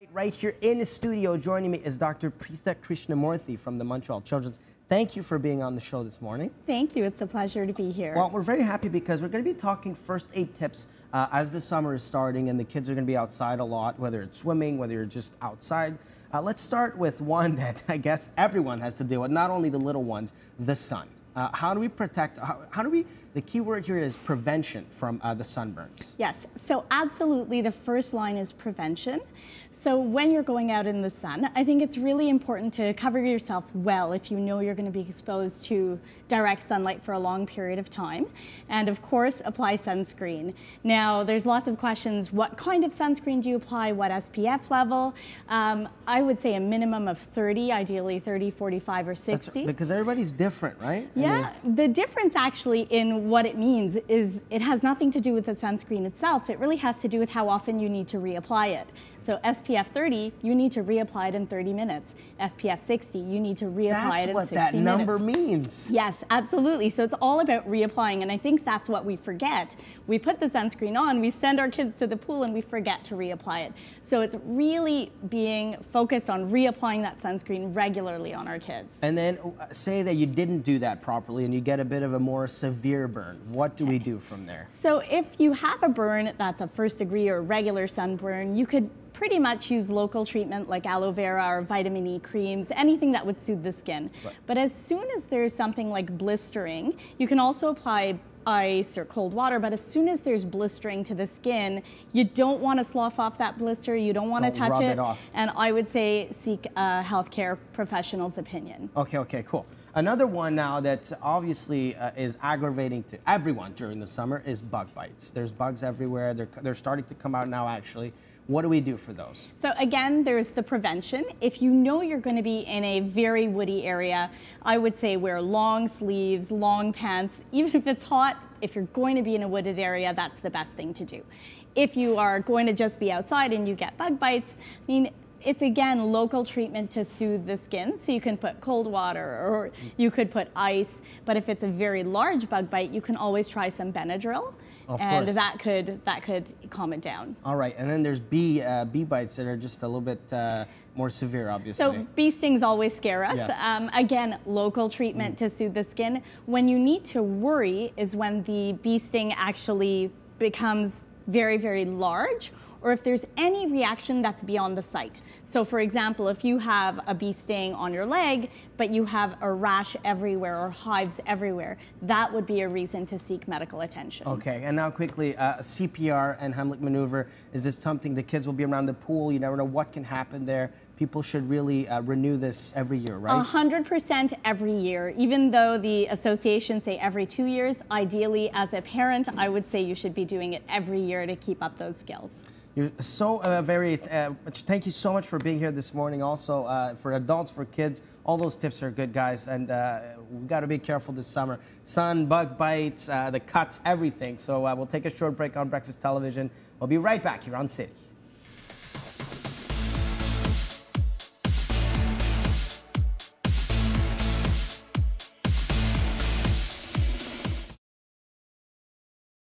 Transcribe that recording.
Right here in the studio, joining me is Dr. Preetha Krishnamoorthy from the Montreal Children's. Thank you for being on the show this morning. Thank you. It's a pleasure to be here. Well, we're very happy because we're going to be talking first aid tips as the summer is starting and the kids are going to be outside a lot, whether it's swimming, whether you're just outside. Let's start with one that I guess everyone has to deal with, not only the little ones, the sun. How do we protect, the key word here is prevention from the sunburns. Yes, so absolutely the first line is prevention. So when you're going out in the sun, I think it's really important to cover yourself well if you know you're going to be exposed to direct sunlight for a long period of time. And of course, apply sunscreen. Now, there's lots of questions. What kind of sunscreen do you apply? What SPF level? I would say a minimum of 30, ideally 30, 45, or 60. Because everybody's different, right? Yeah, the difference actually in what it means is it has nothing to do with the sunscreen itself. It really has to do with how often you need to reapply it. So SPF 30, you need to reapply it in 30 minutes. SPF 60, you need to reapply it in 60 minutes. That's what that number means. Yes, absolutely. So it's all about reapplying, and I think that's what we forget. We put the sunscreen on, we send our kids to the pool, and we forget to reapply it. So it's really being focused on reapplying that sunscreen regularly on our kids. And then say that you didn't do that properly and you get a bit of a more severe burn. What do we do from there? So if you have a burn that's a first degree or regular sunburn, you could pretty much use local treatment like aloe vera or vitamin E creams, anything that would soothe the skin. Right. But as soon as there's something like blistering, you can also apply ice or cold water, but as soon as there's blistering to the skin, you don't want to slough off that blister, you don't want to touch it, and I would say seek a healthcare professional's opinion. Okay, cool. Another one now that obviously is aggravating to everyone during the summer is bug bites. There's bugs everywhere, they're starting to come out now actually. What do we do for those? So again, there's the prevention. If you know you're going to be in a very woody area, I would say wear long sleeves, long pants. Even if it's hot, if you're going to be in a wooded area, that's the best thing to do. If you are going to just be outside and you get bug bites, I mean, it's again local treatment to soothe the skin, so you can put cold water or you could put ice, but if it's a very large bug bite, you can always try some Benadryl, and that could calm it down. All right, and then there's bee bites that are just a little bit more severe, obviously. So bee stings always scare us. Yes. Again, local treatment to soothe the skin. When you need to worry is when the bee sting actually becomes very, very large, or if there's any reaction that's beyond the sight. So for example, if you have a bee sting on your leg, but you have a rash everywhere or hives everywhere, that would be a reason to seek medical attention. Okay, and now quickly, CPR and Heimlich maneuver, is this something the kids will be around the pool? You never know what can happen there. People should really renew this every year, right? 100% every year. Even though the associations say every 2 years, ideally as a parent, I would say you should be doing it every year to keep up those skills. You're so thank you so much for being here this morning. Also, for adults, for kids, all those tips are good, guys. And we've got to be careful this summer. Sun, bug bites, the cuts, everything. So we'll take a short break on Breakfast Television. We'll be right back here on City.